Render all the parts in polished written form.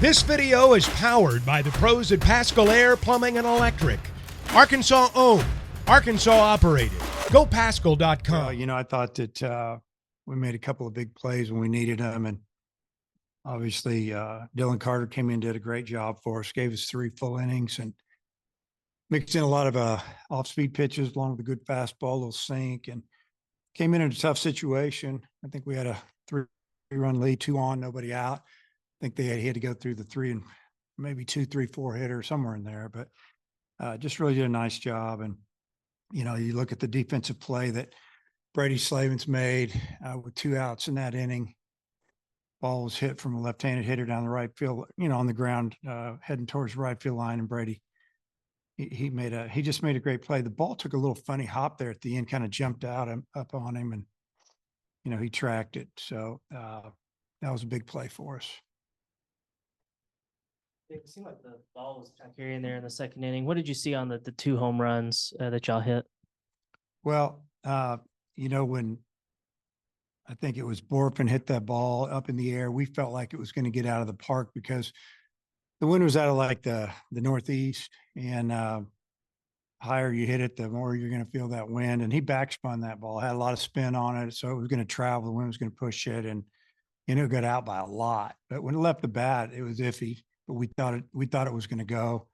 This video is powered by the pros at Pascal Air Plumbing and Electric. Arkansas owned, Arkansas operated. GoPascal.com. I thought that we made a couple of big plays when we needed them. And obviously, Dylan Carter came in, did a great job for us, gave us 3 full innings and mixed in a lot of off-speed pitches along with a good fastball, a little sink, and came in a tough situation. I think we had a 3-run lead, 2 on, nobody out. I think he had to go through the 3 and maybe 2, 3, 4 hitter somewhere in there, but just really did a nice job. And, you look at the defensive play that Brady Slavin's made with 2 outs in that inning. Ball was hit from a left-handed hitter down the right field, on the ground, heading towards the right field line. And Brady, he just made a great play. The ball took a little funny hop there at the end, kind of jumped out up on him, and he tracked it. So that was a big play for us. It seemed like the ball was kind of carrying there in the second inning. What did you see on the 2 home runs that y'all hit? Well, when I think it was Borfin hit that ball up in the air, we felt like it was going to get out of the park because the wind was out of like the northeast, and higher you hit it, the more you're going to feel that wind. And he backspun that ball, had a lot of spin on it, so it was going to travel. The wind was going to push it, and it got out by a lot. But when it left the bat, it was iffy. But we thought it was going to go,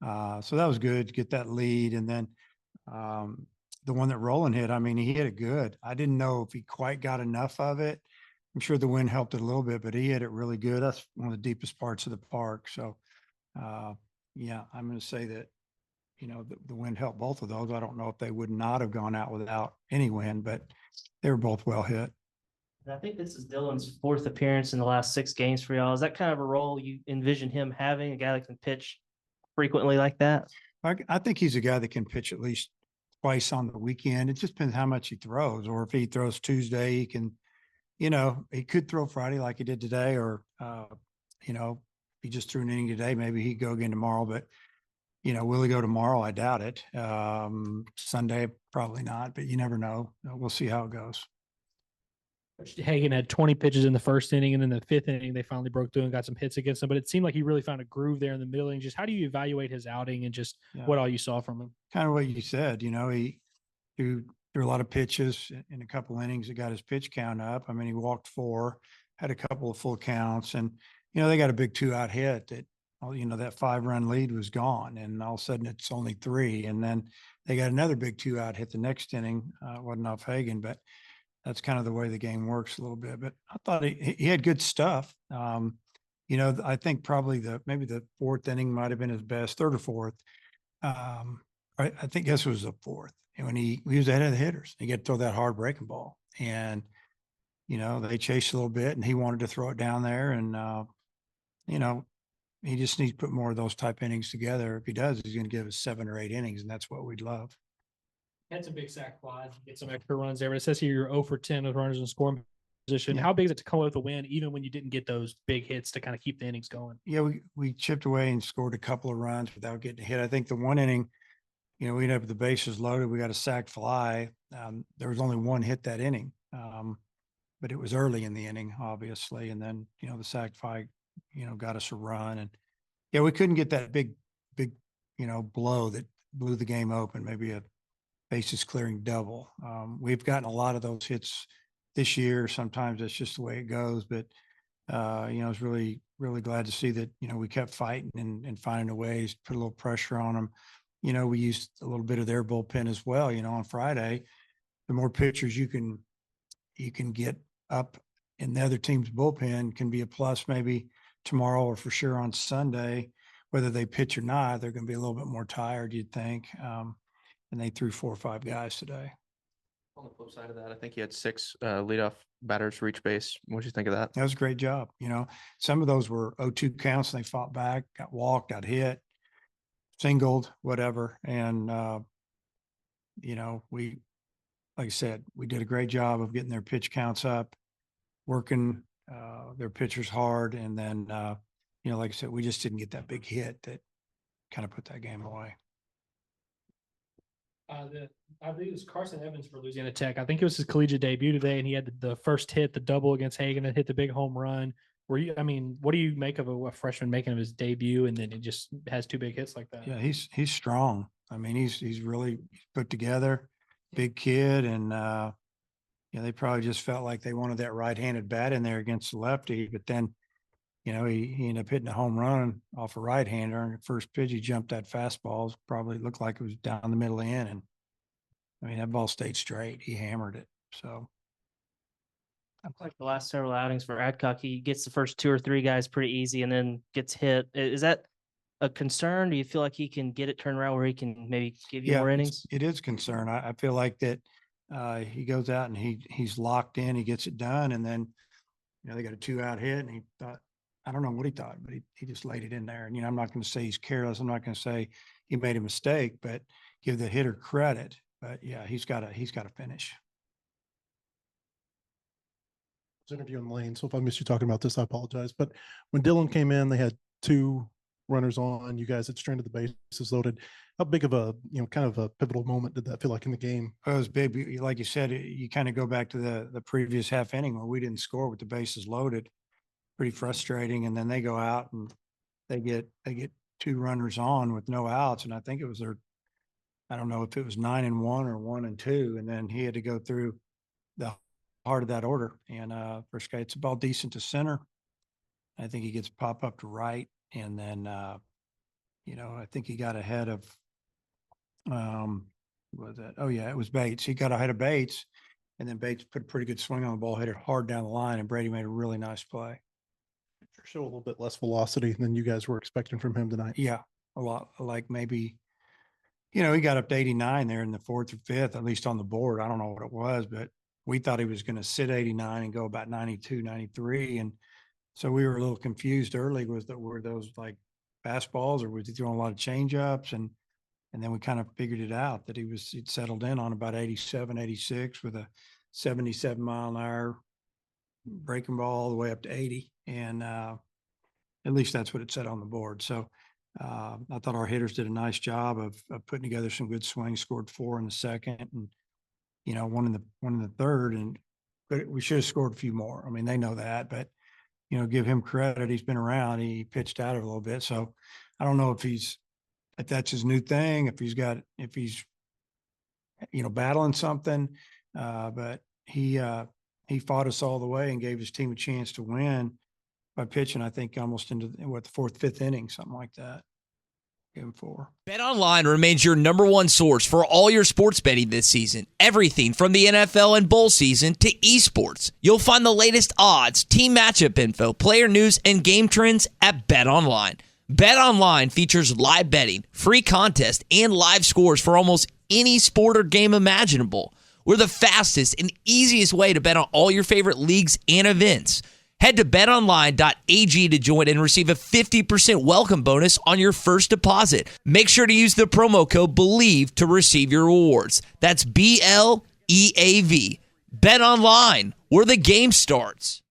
so that was good to get that lead. And then the one that Roland hit, he hit it good. I didn't know if he quite got enough of it. I'm sure the wind helped it a little bit, but he hit it really good. That's one of the deepest parts of the park. So, I'm going to say that, the wind helped both of those. I don't know if they would not have gone out without any wind, but they were both well hit. And I think this is Dylan's 4th appearance in the last 6 games for y'all. Is that kind of a role you envision him having, a guy that can pitch frequently like that? I think he's a guy that can pitch at least twice on the weekend. It just depends how much he throws, or if he throws Tuesday, he can, he could throw Friday like he did today, or, if he just threw an inning today, maybe he'd go again tomorrow. But, will he go tomorrow? I doubt it. Sunday, probably not, but you never know. We'll see how it goes. Hagan had 20 pitches in the first inning, and then the 5th inning, they finally broke through and got some hits against him. But it seemed like he really found a groove there in the middle. And just how do you evaluate his outing and just what all you saw from him? Kind of what you said, he threw a lot of pitches in a couple innings. It got his pitch count up. He walked 4, had a couple of full counts, and, they got a big 2-out hit that, that 5-run lead was gone. And all of a sudden it's only 3. And then they got another big 2-out hit the next inning. It wasn't off Hagan, but that's kind of the way the game works a little bit. But I thought he had good stuff. I think probably maybe the 4th inning might have been his best, 3rd or 4th. I think this was the 4th. And when he was ahead of the hitters, he got to throw that hard breaking ball. And, they chased a little bit, and he wanted to throw it down there. And, he just needs to put more of those type innings together. If he does, he's going to give us 7 or 8 innings, and that's what we'd love. Had some big sack flies, get some extra runs there. But it says here you're 0 for 10 with runners in scoring position. Yeah. How big is it to come away with a win, even when you didn't get those big hits to kind of keep the innings going? Yeah, we chipped away and scored a couple of runs without getting hit. I think the one inning, we ended up with the bases loaded. We got a sack fly. There was only 1 hit that inning, but it was early in the inning, obviously. And then, the sack fly, got us a run. And, we couldn't get that big, blow that blew the game open, maybe a bases clearing double. We've gotten a lot of those hits this year. Sometimes that's just the way it goes. But, I was really, really glad to see that, we kept fighting and finding a ways to put a little pressure on them. We used a little bit of their bullpen as well. On Friday, the more pitchers you can get up in the other team's bullpen can be a plus maybe tomorrow, or for sure on Sunday. Whether they pitch or not, they're going to be a little bit more tired, you'd think. And they threw 4 or 5 guys today. On the flip side of that, I think he had 6 leadoff batters reach base. What did you think of that? That was a great job. Some of those were 0-2 counts, and they fought back, got walked, got hit, singled, whatever. And, like I said, we did a great job of getting their pitch counts up, working their pitchers hard. And then, like I said, we just didn't get that big hit that kind of put that game away. I believe it was Carson Evans for Louisiana Tech. I think it was his collegiate debut today, and he had the first hit, the double against Hagan, and hit the big home run. I mean, what do you make of a freshman making his debut and then he just has 2 big hits like that? Yeah, he's strong. I mean, he's really put together, big kid, and they probably just felt like they wanted that right-handed bat in there against the lefty. But then, he ended up hitting a home run off a right-hander. And the first pitch, he jumped that fastball. Probably looked like it was down the middle of the end, and I mean that ball stayed straight. He hammered it. So. Like the last several outings for Adcock, he gets the first 2 or 3 guys pretty easy and then gets hit. Is that a concern? Do you feel like he can get it turned around where he can maybe give you more innings? It is a concern. I feel like that he goes out and he's locked in, he gets it done, and then they got a 2-out hit, and he thought, I don't know what he thought, but he just laid it in there. And I'm not going to say he's careless. I'm not going to say he made a mistake, but give the hitter credit. But yeah, he's got to finish. Interviewing Lane, so if I missed you talking about this, I apologize. But when Dylan came in, they had 2 runners on. You guys had stranded the bases loaded. How big of a kind of a pivotal moment did that feel like in the game? Well, it was big. Like you said, you kind of go back to the previous half inning where we didn't score with the bases loaded. Pretty frustrating. And then they go out and they get 2 runners on with no outs, and I think it was I don't know if it was 9-1 or 1-2, and then he had to go through the heart of that order. And first guy, it's a ball decent to center. I think he gets pop up to right, and then I think he got ahead of was that? Oh yeah, it was Bates. He got ahead of Bates, and then Bates put a pretty good swing on the ball, hit it hard down the line, and Brady made a really nice play. Show a little bit less velocity than you guys were expecting from him tonight. Yeah, a lot. Like maybe he got up to 89 there in the 4th or 5th, at least on the board. I don't know what it was, but we thought he was going to sit 89 and go about 92, 93. And so we were a little confused early. Were those like fastballs, or was he throwing a lot of change ups? And then we kind of figured it out that he'd settled in on about 87, 86 with a 77 mile an hour breaking ball all the way up to 80. And at least that's what it said on the board. So I thought our hitters did a nice job of putting together some good swings, scored 4 in the second, and one in the third, but we should have scored a few more. I mean, they know that, but give him credit. He's been around. He pitched out of a little bit. So I don't know if that's his new thing, if he's battling something, but he fought us all the way and gave his team a chance to win by pitching, I think, almost into the 4th, 5th inning, something like that. Give him 4. BetOnline remains your #1 source for all your sports betting this season. Everything from the NFL and bowl season to esports. You'll find the latest odds, team matchup info, player news, and game trends at BetOnline. BetOnline features live betting, free contests, and live scores for almost any sport or game imaginable. We're the fastest and easiest way to bet on all your favorite leagues and events. Head to betonline.ag to join and receive a 50% welcome bonus on your first deposit. Make sure to use the promo code BELIEVE to receive your rewards. That's BLEAV. Bet Online, where the game starts.